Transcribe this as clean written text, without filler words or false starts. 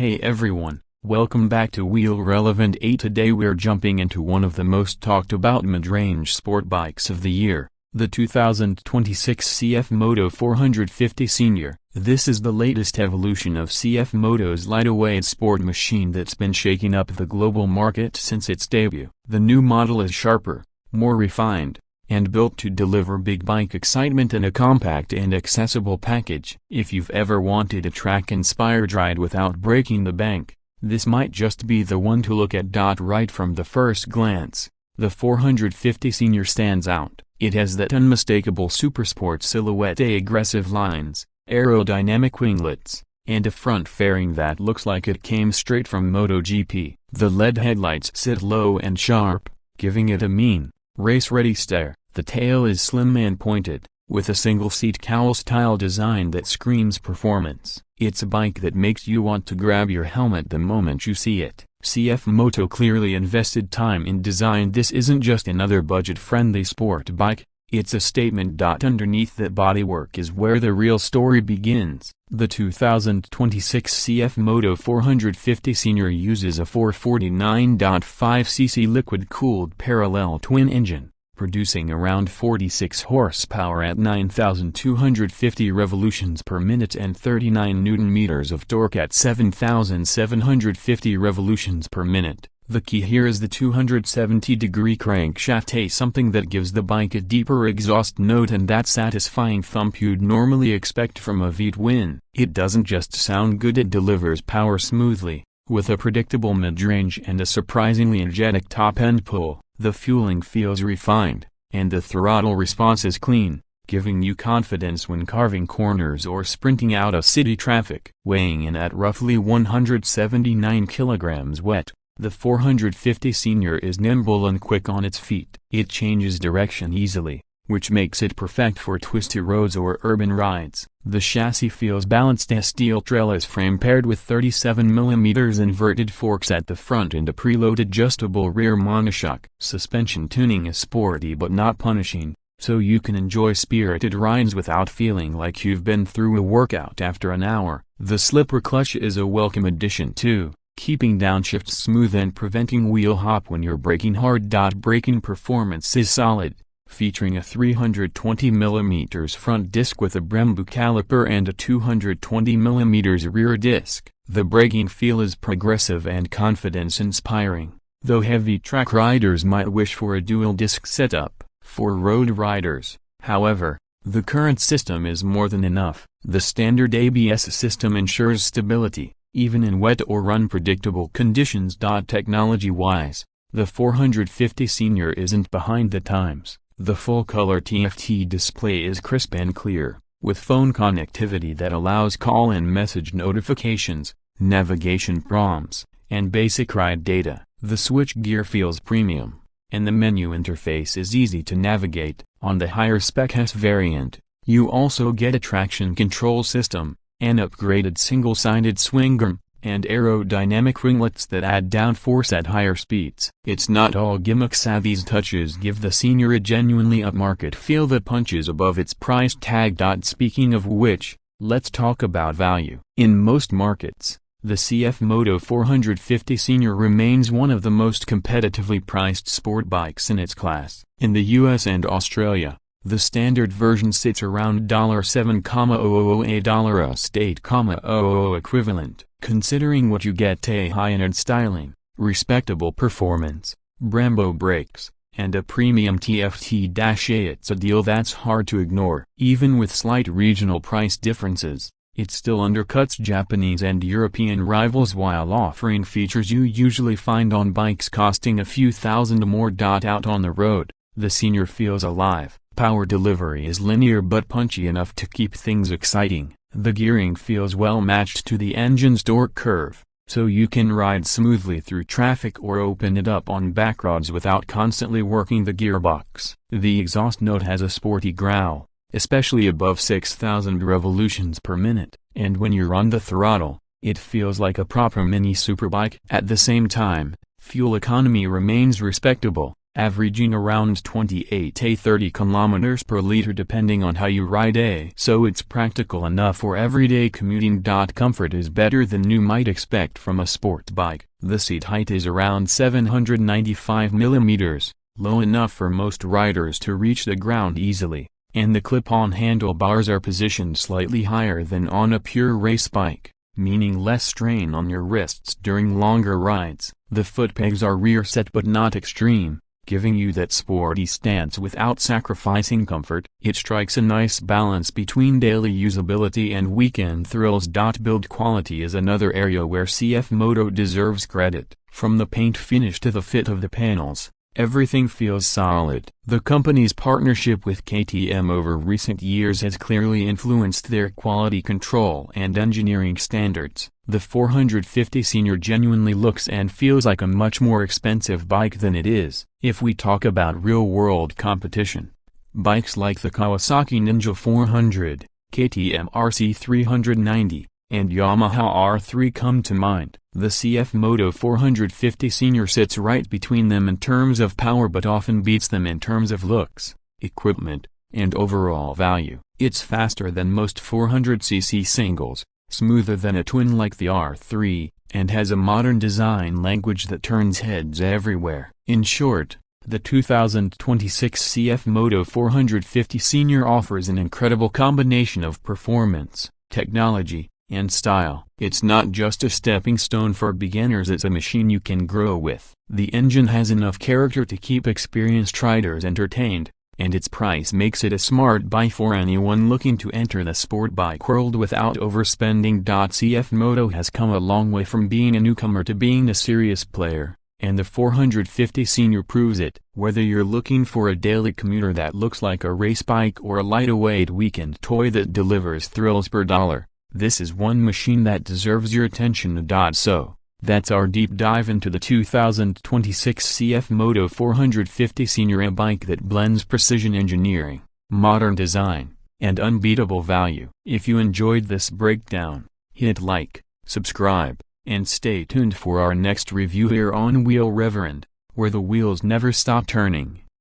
Hey everyone, welcome back to Wheel Relevant 8. Today we're jumping into one of the most talked about mid-range sport bikes of the year, the 2026 CFMOTO 450 Senior. This is the latest evolution of CFMOTO's lightweight sport machine that's been shaking up the global market since its debut. The new model is sharper, more refined, and built to deliver big bike excitement in a compact and accessible package. If you've ever wanted a track-inspired ride without breaking the bank, this might just be the one to look at. Right from the first glance, the 450 Senior stands out. It has that unmistakable supersport silhouette, aggressive lines, aerodynamic winglets, and a front fairing that looks like it came straight from MotoGP. The LED headlights sit low and sharp, giving it a mean, race-ready stare. The tail is slim and pointed, with a single-seat cowl-style design that screams performance. It's a bike that makes you want to grab your helmet the moment you see it. CFMOTO clearly invested time in design. This isn't just another budget-friendly sport bike, it's a statement. Underneath that bodywork is where the real story begins. The 2026 CFMOTO 450 Senior uses a 449.5cc liquid-cooled parallel twin engine, producing around 46 horsepower at 9,250 revolutions per minute and 39 Nm of torque at 7,750 revolutions per minute. The key here is the 270-degree crankshaft, something that gives the bike a deeper exhaust note and that satisfying thump you'd normally expect from a V-twin. It doesn't just sound good, it delivers power smoothly, with a predictable mid-range and a surprisingly energetic top-end pull. The fueling feels refined, and the throttle response is clean, giving you confidence when carving corners or sprinting out of city traffic. Weighing in at roughly 179 kilograms wet, the 450 Senior is nimble and quick on its feet. It changes direction easily, which makes it perfect for twisty roads or urban rides. The chassis feels balanced, as steel trellis frame paired with 37mm inverted forks at the front and a preload adjustable rear monoshock. Suspension tuning is sporty but not punishing, so you can enjoy spirited rides without feeling like you've been through a workout after an hour. The slipper clutch is a welcome addition too, keeping downshift smooth and preventing wheel hop when you're braking hard. Braking performance is solid, featuring a 320mm front disc with a Brembo caliper and a 220mm rear disc. The braking feel is progressive and confidence-inspiring, though heavy track riders might wish for a dual-disc setup. For road riders, however, the current system is more than enough. The standard ABS system ensures stability, even in wet or unpredictable conditions. Technology-wise, the 450 Senior isn't behind the times. The full-color TFT display is crisp and clear, with phone connectivity that allows call and message notifications, navigation prompts, and basic ride data. The switchgear feels premium, and the menu interface is easy to navigate. On the higher-spec S variant, you also get a traction control system, an upgraded single-sided swing arm, and aerodynamic winglets that add downforce at higher speeds. It's not all gimmicks. These touches give the Senior a genuinely upmarket feel that punches above its price tag. Speaking of which, let's talk about value. In most markets, the CFMOTO 450 Senior remains one of the most competitively priced sport bikes in its class. In the US and Australia, the standard version sits around $7,000 a state,000 equivalent. Considering what you get: a high-end styling, respectable performance, Brembo brakes, and a premium TFT-A, it's a deal that's hard to ignore. Even with slight regional price differences, it still undercuts Japanese and European rivals while offering features you usually find on bikes costing a few thousand more. Out on the road, the Senior feels alive. Power delivery is linear but punchy enough to keep things exciting. The gearing feels well matched to the engine's torque curve, so you can ride smoothly through traffic or open it up on backroads without constantly working the gearbox. The exhaust note has a sporty growl, especially above 6,000 revolutions per minute, and when you're on the throttle, it feels like a proper mini superbike. At the same time, fuel economy remains respectable, averaging around 28 to 30 kilometers per liter depending on how you ride. So it's practical enough for everyday commuting. Comfort is better than you might expect from a sport bike. The seat height is around 795 millimeters, low enough for most riders to reach the ground easily, and the clip-on handlebars are positioned slightly higher than on a pure race bike, meaning less strain on your wrists during longer rides. The foot pegs are rear set but not extreme, giving you that sporty stance without sacrificing comfort. It strikes a nice balance between daily usability and weekend thrills. Build quality is another area where CFMOTO deserves credit. From the paint finish to the fit of the panels, everything feels solid. The company's partnership with KTM over recent years has clearly influenced their quality control and engineering standards. The 450 Senior genuinely looks and feels like a much more expensive bike than it is. If we talk about real-world competition, bikes like the Kawasaki Ninja 400, KTM RC 390, and Yamaha R3 come to mind. The CFMOTO 450 Senior sits right between them in terms of power but often beats them in terms of looks, equipment, and overall value. It's faster than most 400cc singles, smoother than a twin like the R3, and has a modern design language that turns heads everywhere. In short, the 2026 CFMOTO 450 Senior offers an incredible combination of performance, technology, and style. It's not just a stepping stone for beginners, it's a machine you can grow with. The engine has enough character to keep experienced riders entertained, and its price makes it a smart buy for anyone looking to enter the sport bike world without overspending. CFMOTO has come a long way from being a newcomer to being a serious player, and the 450 Senior proves it. Whether you're looking for a daily commuter that looks like a race bike or a lightweight weekend toy that delivers thrills per dollar, this is one machine that deserves your attention. So, that's our deep dive into the 2026 CFMOTO 450 Senior, a bike that blends precision engineering, modern design, and unbeatable value. If you enjoyed this breakdown, hit like, subscribe, and stay tuned for our next review here on Wheel Reverend, where the wheels never stop turning.